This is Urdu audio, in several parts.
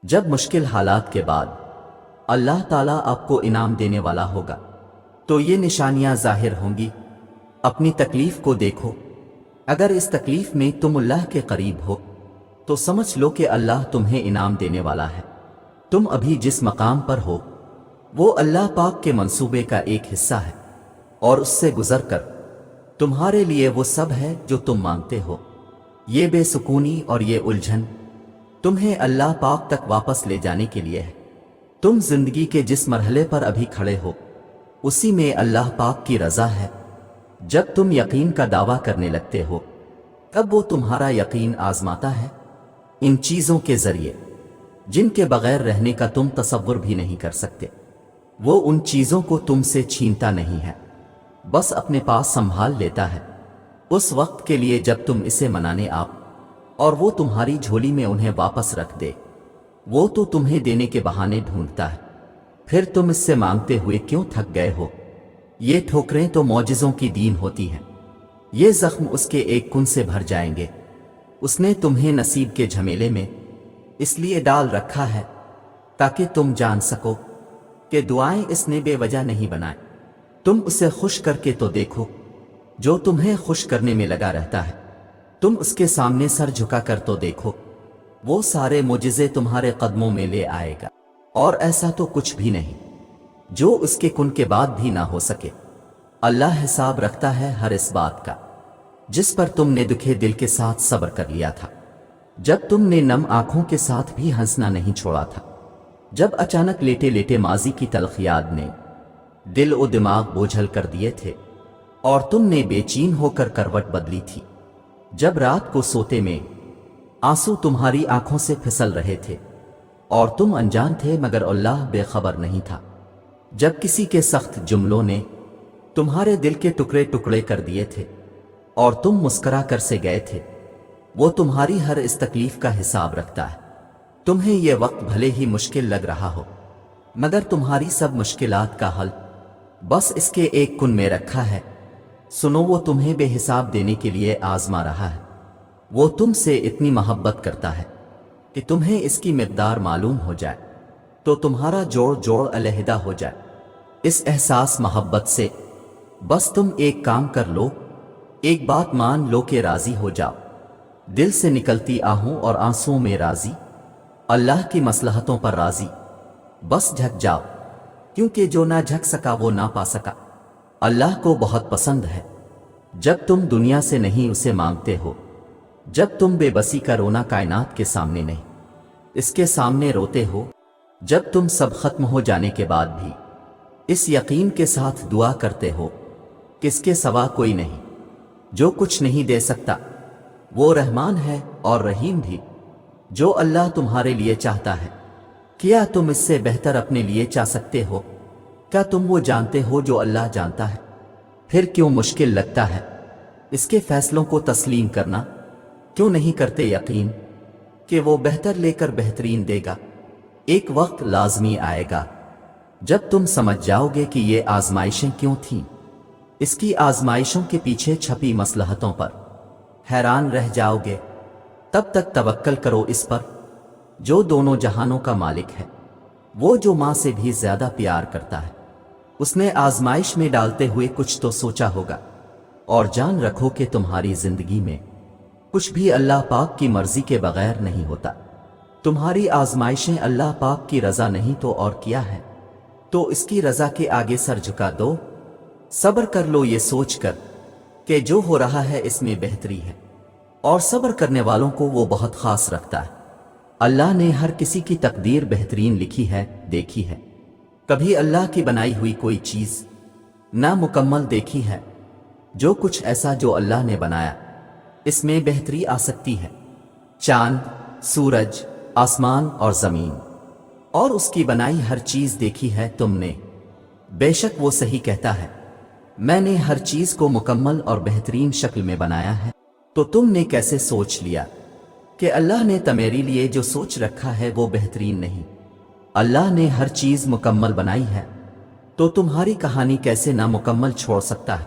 جب مشکل حالات کے بعد اللہ تعالیٰ آپ کو انعام دینے والا ہوگا تو یہ نشانیاں ظاہر ہوں گی۔ اپنی تکلیف کو دیکھو، اگر اس تکلیف میں تم اللہ کے قریب ہو تو سمجھ لو کہ اللہ تمہیں انعام دینے والا ہے۔ تم ابھی جس مقام پر ہو وہ اللہ پاک کے منصوبے کا ایک حصہ ہے، اور اس سے گزر کر تمہارے لیے وہ سب ہے جو تم مانگتے ہو۔ یہ بے سکونی اور یہ الجھن تمہیں اللہ پاک تک واپس لے جانے کے لیے ہے۔ تم زندگی کے جس مرحلے پر ابھی کھڑے ہو اسی میں اللہ پاک کی رضا ہے۔ جب تم یقین کا دعویٰ کرنے لگتے ہو تب وہ تمہارا یقین آزماتا ہے ان چیزوں کے ذریعے جن کے بغیر رہنے کا تم تصور بھی نہیں کر سکتے۔ وہ ان چیزوں کو تم سے چھینتا نہیں ہے، بس اپنے پاس سنبھال لیتا ہے اس وقت کے لیے جب تم اسے منانے آپ اور وہ تمہاری جھولی میں انہیں واپس رکھ دے۔ وہ تو تمہیں دینے کے بہانے ڈھونڈتا ہے، پھر تم اس سے مانگتے ہوئے کیوں تھک گئے ہو؟ یہ ٹھوکریں تو معجزوں کی دین ہوتی ہیں، یہ زخم اس کے ایک کن سے بھر جائیں گے۔ اس نے تمہیں نصیب کے جھمیلے میں اس لیے ڈال رکھا ہے تاکہ تم جان سکو کہ دعائیں اس نے بے وجہ نہیں بنائیں۔ تم اسے خوش کر کے تو دیکھو جو تمہیں خوش کرنے میں لگا رہتا ہے۔ تم اس کے سامنے سر جھکا کر تو دیکھو، وہ سارے معجزے تمہارے قدموں میں لے آئے گا، اور ایسا تو کچھ بھی نہیں جو اس کے کن کے بعد بھی نہ ہو سکے۔ اللہ حساب رکھتا ہے ہر اس بات کا جس پر تم نے دکھے دل کے ساتھ صبر کر لیا تھا، جب تم نے نم آنکھوں کے ساتھ بھی ہنسنا نہیں چھوڑا تھا، جب اچانک لیٹے لیٹے ماضی کی تلخ یاد نے دل و دماغ بوجھل کر دیے تھے اور تم نے بے چین ہو کر کروٹ بدلی تھی، جب رات کو سوتے میں آنسو تمہاری آنکھوں سے پھسل رہے تھے اور تم انجان تھے مگر اللہ بے خبر نہیں تھا، جب کسی کے سخت جملوں نے تمہارے دل کے ٹکڑے ٹکڑے کر دیے تھے اور تم مسکرا کر سے گئے تھے۔ وہ تمہاری ہر اس تکلیف کا حساب رکھتا ہے۔ تمہیں یہ وقت بھلے ہی مشکل لگ رہا ہو مگر تمہاری سب مشکلات کا حل بس اس کے ایک کن میں رکھا ہے۔ سنو، وہ تمہیں بے حساب دینے کے لیے آزما رہا ہے۔ وہ تم سے اتنی محبت کرتا ہے کہ تمہیں اس کی مقدار معلوم ہو جائے تو تمہارا جوڑ جوڑ علیحدہ ہو جائے۔ اس احساس محبت سے بس تم ایک کام کر لو، ایک بات مان لو کہ راضی ہو جاؤ، دل سے نکلتی آہوں اور آنسوؤں میں راضی، اللہ کی مصلحتوں پر راضی، بس جھک جاؤ، کیونکہ جو نہ جھک سکا وہ نہ پا سکا۔ اللہ کو بہت پسند ہے جب تم دنیا سے نہیں اسے مانگتے ہو، جب تم بے بسی کا رونا کائنات کے سامنے نہیں اس کے سامنے روتے ہو، جب تم سب ختم ہو جانے کے بعد بھی اس یقین کے ساتھ دعا کرتے ہو کہ اس کے سوا کوئی نہیں، جو کچھ نہیں دے سکتا وہ رحمان ہے اور رحیم بھی، جو اللہ تمہارے لیے چاہتا ہے کیا تم اس سے بہتر اپنے لیے چاہ سکتے ہو؟ کیا تم وہ جانتے ہو جو اللہ جانتا ہے؟ پھر کیوں مشکل لگتا ہے اس کے فیصلوں کو تسلیم کرنا؟ کیوں نہیں کرتے یقین کہ وہ بہتر لے کر بہترین دے گا؟ ایک وقت لازمی آئے گا جب تم سمجھ جاؤ گے کہ یہ آزمائشیں کیوں تھیں، اس کی آزمائشوں کے پیچھے چھپی مصلحتوں پر حیران رہ جاؤ گے۔ تب تک توکل کرو اس پر جو دونوں جہانوں کا مالک ہے، وہ جو ماں سے بھی زیادہ پیار کرتا ہے۔ اس نے آزمائش میں ڈالتے ہوئے کچھ تو سوچا ہوگا، اور جان رکھو کہ تمہاری زندگی میں کچھ بھی اللہ پاک کی مرضی کے بغیر نہیں ہوتا۔ تمہاری آزمائشیں اللہ پاک کی رضا نہیں تو اور کیا ہے؟ تو اس کی رضا کے آگے سر جھکا دو، صبر کر لو یہ سوچ کر کہ جو ہو رہا ہے اس میں بہتری ہے، اور صبر کرنے والوں کو وہ بہت خاص رکھتا ہے۔ اللہ نے ہر کسی کی تقدیر بہترین لکھی ہے، دیکھی ہے۔ کبھی اللہ کی بنائی ہوئی کوئی چیز نامکمل دیکھی ہے؟ جو کچھ ایسا جو اللہ نے بنایا اس میں بہتری آ سکتی ہے۔ چاند، سورج، آسمان اور زمین اور اس کی بنائی ہر چیز دیکھی ہے تم نے؟ بے شک وہ صحیح کہتا ہے، میں نے ہر چیز کو مکمل اور بہترین شکل میں بنایا ہے۔ تو تم نے کیسے سوچ لیا کہ اللہ نے تمہارے لیے جو سوچ رکھا ہے وہ بہترین نہیں؟ اللہ نے ہر چیز مکمل بنائی ہے تو تمہاری کہانی کیسے نامکمل چھوڑ سکتا ہے؟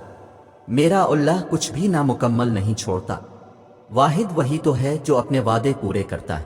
میرا اللہ کچھ بھی نامکمل نہیں چھوڑتا۔ واحد وہی تو ہے جو اپنے وعدے پورے کرتا ہے۔